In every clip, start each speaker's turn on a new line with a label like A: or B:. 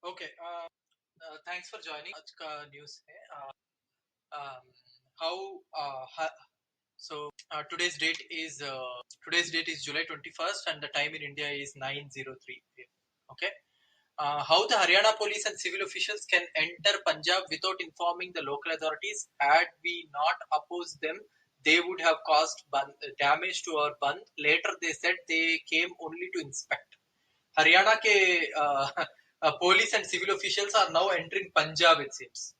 A: Okay. Thanks for joining. आज का news है. Um, how today's date is July 21st and the time in India is 9:03 p.m. Okay. How the Haryana police and civil officials can enter Punjab without informing the local authorities? Had we not opposed them, they would have caused damage to our Bandh. Later, they said they came only to inspect. Haryana ke police and civil officials are now entering Punjab, it seems.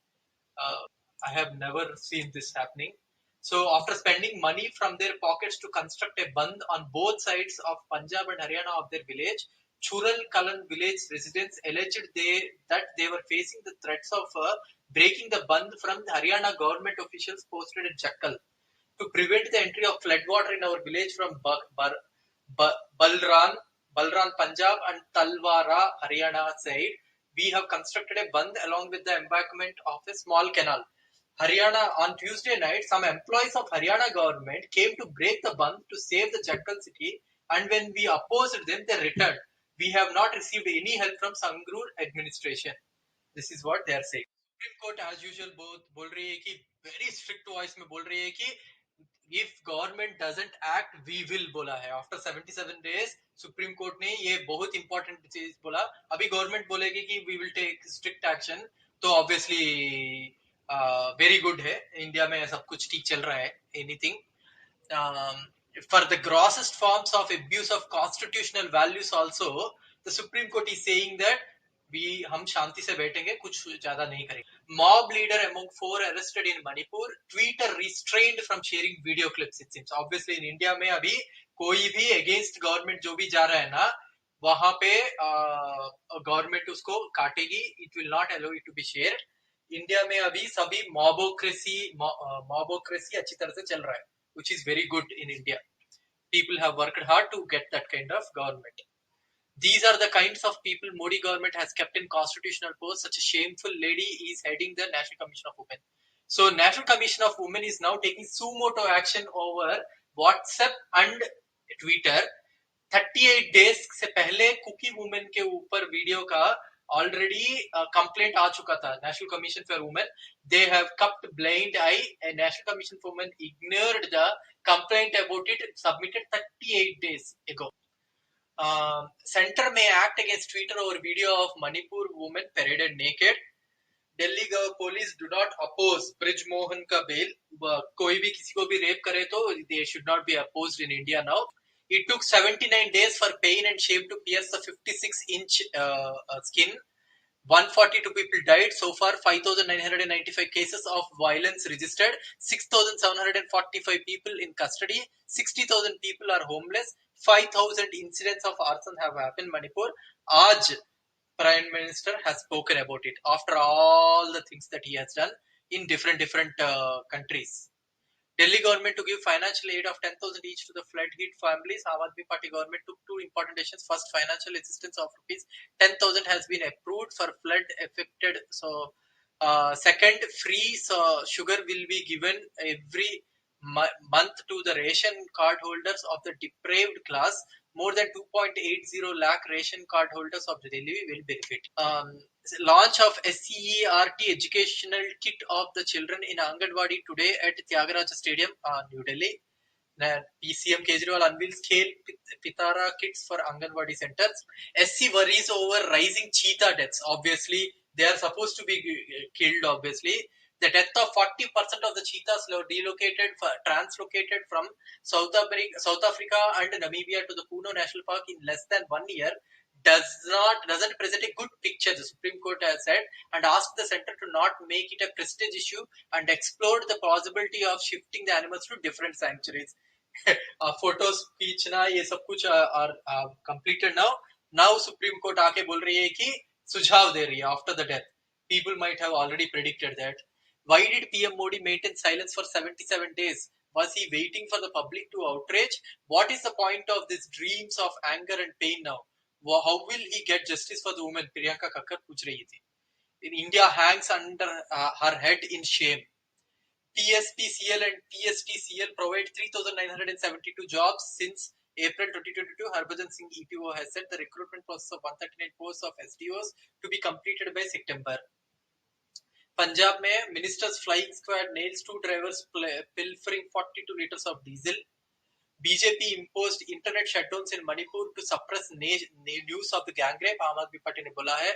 A: Uh, I have never seen this happening. So, after spending money from their pockets to construct a bandh on both sides of Punjab and Haryana of their village, Chural Kalan village residents alleged that they were facing the threats of breaking the bandh from the Haryana government officials posted in Chakkal. To prevent the entry of floodwater in our village from Balran, Punjab and Talwara, Haryana side, we have constructed a bandh along with the embankment of a small canal. Haryana, on Tuesday night, some employees of Haryana government came to break the bandh to save the Jatkal city, and when we opposed them, they returned. We have not received any help from Sangrur administration. This is what they are saying. Supreme court as usual बोल रही है कि very strict voice में बोल रही है कि if government doesn't act we will बोला है. आफ्टर 77 डेज सुप्रीम कोर्ट ने ये बहुत इंपॉर्टेंट चीज बोला. अभी गवर्नमेंट बोलेगी कि we will take strict action, तो ऑब्वियसली वेरी गुड है. इंडिया में सब कुछ ठीक चल रहा है. Anything for the grossest forms of abuse of constitutional values also, the Supreme Court is saying that हम शांति से बैठेंगे, कुछ ज्यादा नहीं करेंगे. Mob leader among 4 arrested in Manipur, Twitter restrained from sharing video clips. It seems obviously in India में अभी कोई भी against government जो भी जा रहा है ना, वहां पे गवर्नमेंट उसको काटेगी. It will not allow it to be shared. India में अभी सभी मॉबोक्रेसी अच्छी तरह से चल रहा है, which is very good in India. People have worked hard to get that kind of government. These are the kinds of people Modi government has kept in constitutional posts. Such a shameful lady is heading the National Commission of Women. So National Commission of Women is now taking suo motu action over WhatsApp and Twitter. 38 days से पहले cookie women के ऊपर video का already complaint आ चुका था. National commission for women, they have kept blind eye, and National Commission for Women ignored the complaint about it submitted 38 days ago. Center may act against Twitter over video of Manipur women paraded naked. Delhi police do not oppose Brij Mohan ka bail. कोई भी किसी को भी rape करे तो they should not be opposed in India now. It took 79 days for pain and shame to pierce the 56-inch skin. 142 people died. So far, 5,995 cases of violence registered. 6,745 people in custody. 60,000 people are homeless. 5,000 incidents of arson have happened in Manipur. Aaj, Prime Minister has spoken about it after all the things that he has done in different countries. Delhi government to give financial aid of 10,000 each to the flood-hit families. Aam Aadmi Party government took 2 important decisions. First, financial assistance of rupees 10,000 has been approved for flood-affected. So, second, free sugar will be given every month to the ration card holders of the deprived class. More than 2.80 lakh ration card holders of Delhi will benefit. Launch of SCERT educational kit of the children in Anganwadi today at Tyagaraja Stadium, New Delhi. PCM Kejriwal unveils Khel Pitara kits for Anganwadi centers. SC worries over rising cheetah deaths. Obviously, they are supposed to be killed, obviously. The death of 40% of the cheetahs translocated from South Africa and Namibia to the Puno National Park in less than 1 year doesn't present a good picture, the Supreme Court has said, and asked the center to not make it a prestige issue and explored the possibility of shifting the animals to different sanctuaries. Photos खींचना ये सब कुछ are completed now. Now Supreme Court आके बोल रही है कि सुझाव दे रही है after the death. People might have already predicted that. Why did PM Modi maintain silence for 77 days? Was he waiting for the public to outrage? What is the point of these dreams of anger and pain now? How will he get justice for the woman? Priyanka Kakkar पूछ रही थी. In India hangs under her head in shame. TSPCL and TSTCL provide 3,972 jobs since April 2022, Harbhajan Singh EPO has said the recruitment process of 139 posts of SDOs to be completed by September. Punjab में ministers flying squad nails 2 drivers pilfering 42 liters of diesel. BJP imposed internet shutdowns in Manipur to suppress news of the gang rape. Aam Aadmi Party ने बोला है.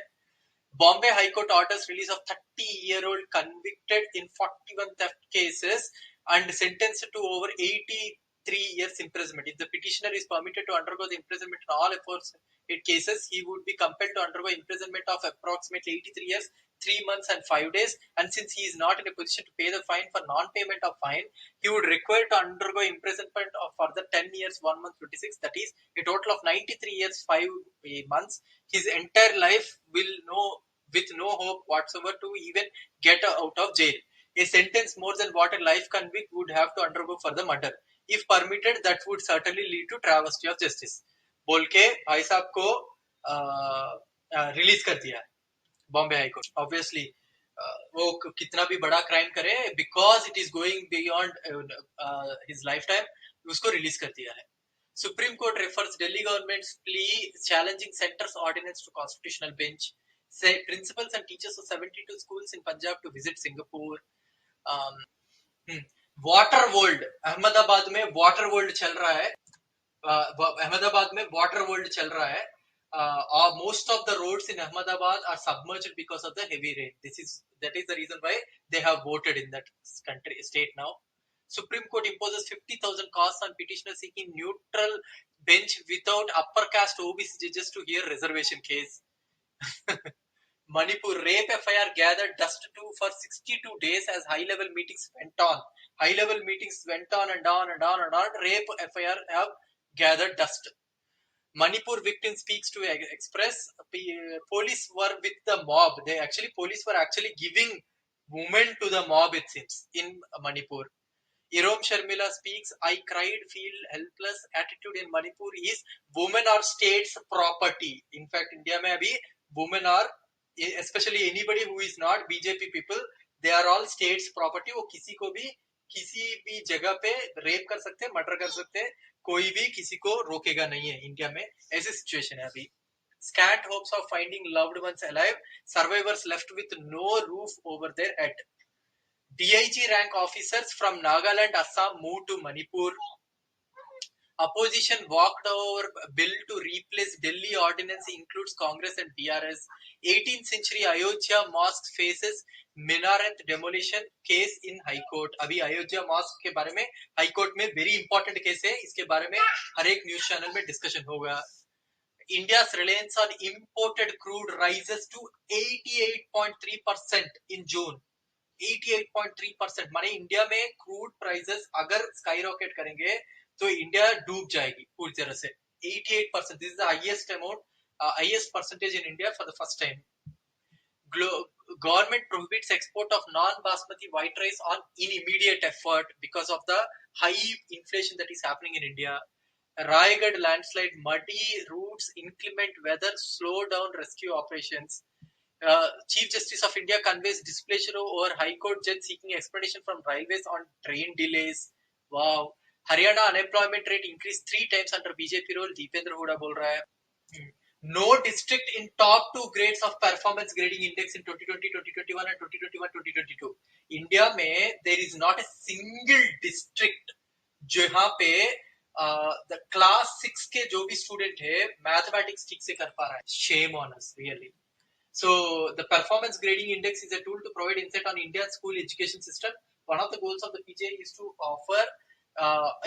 A: Bombay High Court orders release of 30-year-old convicted in 41 theft cases and sentenced to over 83 years imprisonment. If the petitioner is permitted to undergo the imprisonment in all aforesaid cases, he would be compelled to undergo imprisonment of approximately 83 years, 3 months and 5 days. And since he is not in a position to pay the fine for non-payment of fine, he would require to undergo imprisonment of further 10 years, 1 month, 26. That is a total of 93 years, 5 months. His entire life will with no hope whatsoever to even get out of jail. A sentence more than what a life convict would have to undergo for the murder. If permitted, that would certainly lead to travesty of justice. बोल के भाई साहब को release कर दिया Bombay high court. Obviously वो कितना भी बड़ा क्राइम करे, because it is going beyond his life time, उसको रिलीज कर दिया है. Supreme Court refers Delhi government's plea challenging center's ordinance to constitutional bench. Say principals and teachers of 72 schools in Punjab to visit Singapore. Water world, Ahmedabad में water world चल रहा है. अहमदाबाद में water world चल रहा है. Most of the roads in Ahmedabad are submerged because of the heavy rain. That is the reason why they have voted in that state now. Supreme Court imposes 50,000 costs on petitioner seeking neutral bench without upper caste OBC judges to hear reservation case. Manipur rape FIR gathered dust for 62 days as high-level meetings went on. High-level meetings went on and on and on and on. Rape FIR have gathered dust. Manipur victim speaks to Express. Police were with the mob. Police were actually giving women to the mob, it seems, in Manipur. Irom Sharmila speaks, I cried, feel helpless. Attitude in Manipur is women are state's property. In fact, India mein abhi women are, especially anybody who is not BJP people, they are all state's property. वो किसी को भी किसी भी जगह पे rape कर सकते हैं, मर्डर कर सकते हैं, कोई भी किसी को रोकेगा नहीं है. इंडिया में ऐसी सिचुएशन है अभी. Scant hopes of finding loved ones alive. Survivors left with no roof over their head. DIG rank officers from Nagaland, Assam moved to Manipur. Opposition walked over bill to replace Delhi ordinance includes Congress and BRS. 18th century Ayodhya mosque faces minaret demolition case in High Court. अभी Ayodhya mosque के बारे में High Court में very important case है. इसके बारे में हर एक न्यूज चैनल में डिस्कशन होगा. India's reliance on imported crude rises to 88.3% in June. 88.3%. माने इंडिया में क्रूड प्राइसेस अगर स्काई रॉकेट करेंगे तो इंडिया डूब जाएगी पूरी तरह से. 88%. This is the highest amount, highest percentage in India for the first time. Government prohibits export of non-basmati white rice on immediate effort because of the high inflation that is happening in India. Raigad landslide, muddy routes, inclement weather slow down rescue operations. Chief Justice of India conveys displeasure over High Court judge seeking explanation from railways on train delays. Wow. Haryana unemployment rate increased 3 times under BJP rule. Deependra Huda बोल रहा है. No district in top 2 grades of performance grading index in 2020, 2021 and 2021, 2022. India में there is not a single district जहाँ पे the class 6 के जो भी student है mathematics ठीक से कर पा रहा है. Shame on us, really. So the performance grading index is a tool to provide insight on Indian school education system. One of the goals of the PGI is to offer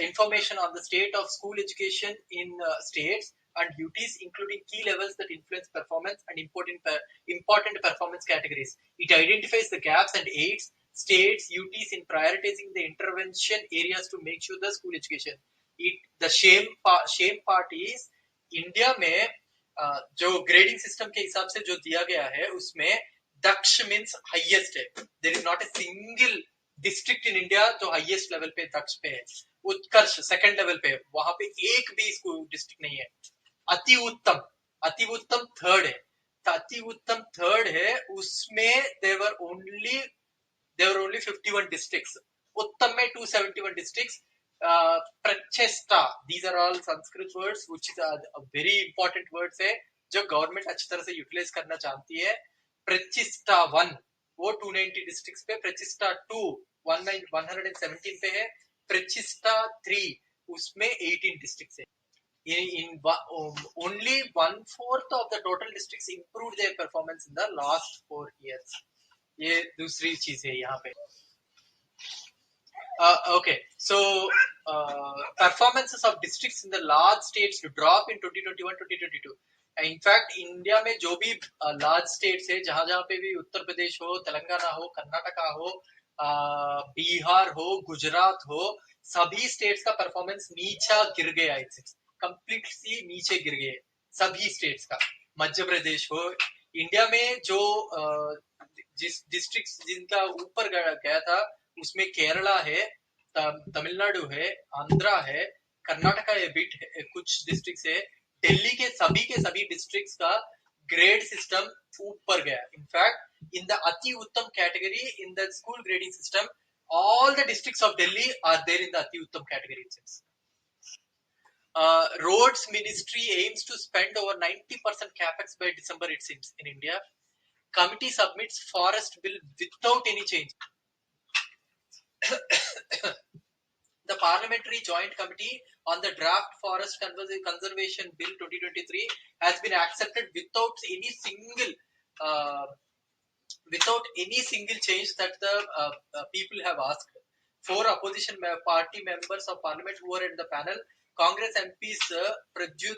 A: information on the state of school education in states and duties, including key levels that influence performance and important performance categories. It identifies the gaps and aids states UTs in prioritizing the intervention areas to make sure the school education. The shame part is India में जो grading system के हिसाब से जो दिया गया है उसमें दक्ष मींस हाईएस्ट है. There is not a single district in India जो हाईएस्ट लेवल पे दक्ष पे है. उत्कर्ष सेकंड लेवल पे, वहां पे एक भी स्कूल डिस्ट्रिक्ट नहीं है. अति उत्तम थर्ड है. अति उत्तम थर्ड है, उसमें देयर वर ओनली 51 डिस्ट्रिक्ट्स. उत्तम में 271 districts. प्रचेष्टा, these are all Sanskrit words which is a very important words है जो गवर्नमेंट अच्छी तरह से यूटिलाइज करना चाहती है. प्रचेष्टा 1 वो 290 डिस्ट्रिक्ट्स पे, प्रचेष्टा 2 117 पे है, प्रचेष्टा 3 उसमें 18 डिस्ट्रिक्ट्स है. Only 1/4 of the total districts improved their performance in the last 4 years. ये दूसरी चीज है यहाँ पे. Okay, so performances of districts in the large states to drop in 2021-2022. In fact, India में जो भी large states है, जहां जहां पे भी उत्तर प्रदेश हो, तेलंगाना हो, कर्नाटका हो, बिहार हो, गुजरात हो, सभी स्टेट्स का परफॉर्मेंस नीचा गिर गया. कंप्लीटली नीचे गिर गए सभी स्टेट्स का. मध्य प्रदेश हो, इंडिया में जो जिस डिस्ट्रिक्ट जिनका ऊपर गया था उसमें केरला है, तमिलनाडु है, आंध्रा है, कर्नाटका है, बिट है, कुछ डिस्ट्रिक्ट्स है. दिल्ली के सभी डिस्ट्रिक्ट्स का ग्रेड सिस्टम ऊपर गया. इनफैक्ट इन द अति उत्तम category in the school grading system, all the districts of Delhi are there in the Ati Uttam category itself. Roads Ministry aims to spend over 90% capex by December, it seems, in India. Committee submits forest bill without any change. The Parliamentary Joint Committee on the Draft Forest Conservation Bill 2023 has been accepted without any single change that the people have asked. 4 opposition party members of parliament who were in the panel, Congress MPs Pradyut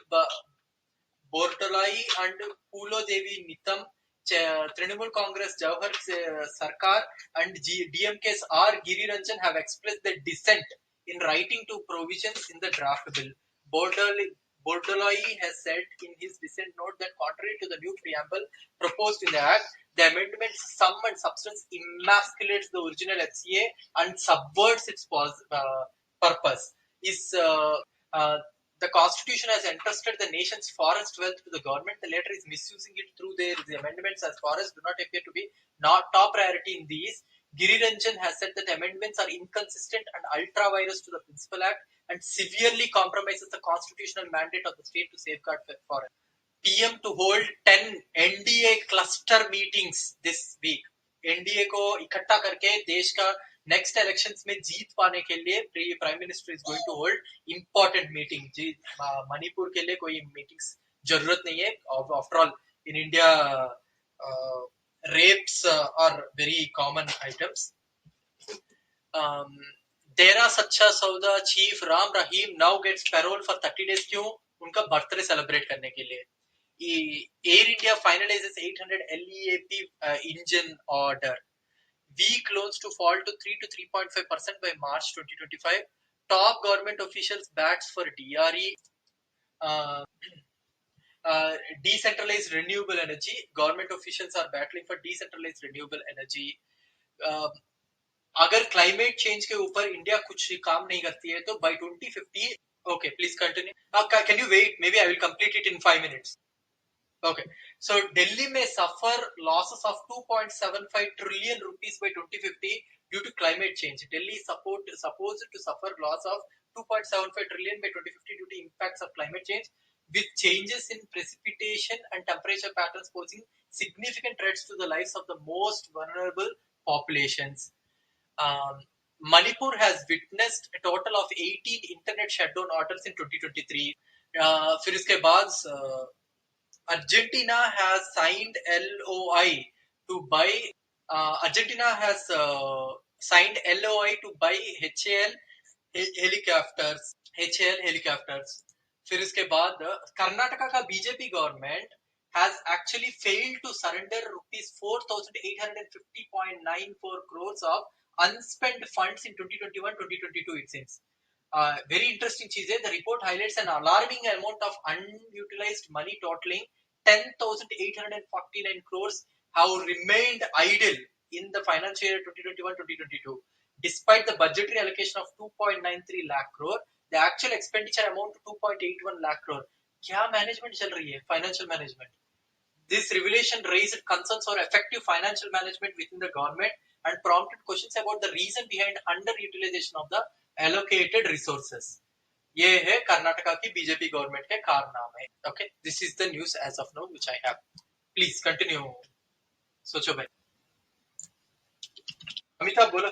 A: Bordolai and Pulo Devi Nitam, Trinamool Congress Jawahar Sarkar and DMK's R. Giriranjan have expressed their dissent in writing to provisions in the draft bill. Bordolai has said in his dissent note that contrary to the new preamble proposed in the act, the amendment's sum and substance emasculates the original FCA and subverts its purpose. The Constitution has entrusted the nation's forest wealth to the government. The latter is misusing it through the amendments, as forests do not appear to be top priority in these. Giriranjan has said that amendments are inconsistent and ultra-virus to the Principal Act and severely compromises the constitutional mandate of the state to safeguard forest. PM to hold 10 NDA cluster meetings this week. NDA को इकट्ठा करके देश का next elections में जीत पाने के लिए prime minister is going to hold important meeting. Manipur के लिए कोई मीटिंग्स जरूरत नहीं है. After all in India rapes are very common items. Dera Sacha Sauda chief Ram Rahim now gets parole for 30 days. क्यों? उनका बर्थडे सेलिब्रेट करने के लिए. Air India finalizes 800 LEAP engine order. Weak loans to fall to 3 to 3.5% by March 2025. Top government officials bats for DRE. Decentralized renewable energy. Government officials are battling for decentralized renewable energy. अगर climate change के ऊपर India कुछ काम नहीं करती है तो by 2050. Okay, please continue. Can you wait? Maybe I will complete it in 5 minutes. Okay, so Delhi may suffer losses of 2.75 trillion rupees by 2050 due to climate change. Delhi is supposed to suffer loss of 2.75 trillion by 2050 due to impacts of climate change, with changes in precipitation and temperature patterns posing significant threats to the lives of the most vulnerable populations. Manipur has witnessed a total of 18 internet shutdown orders in 2023. फिर इसके बाद Argentina has signed LOI to buy. Argentina has signed LOI to buy HAL helicopters. फिर इसके बाद कर्नाटका का BJP government has actually failed to surrender rupees 4,850.94 crores of unspent funds in 2021-2022, it seems. Very interesting चीज है. The report highlights an alarming amount of unutilized money totaling 10,849 crores have remained idle in the financial year 2021-2022. Despite the budgetary allocation of 2.93 lakh crore, the actual expenditure amount to 2.81 lakh crore. क्या management चल रही है? Financial management. This revelation raised concerns over effective financial management within the government and prompted questions about the reason behind underutilization of the allocated resources. ये है कर्नाटका की BJP government के कारनामे. Okay, this is the news as of now which I have. Please continue. सोचो भाई. अमिताभ बोलो.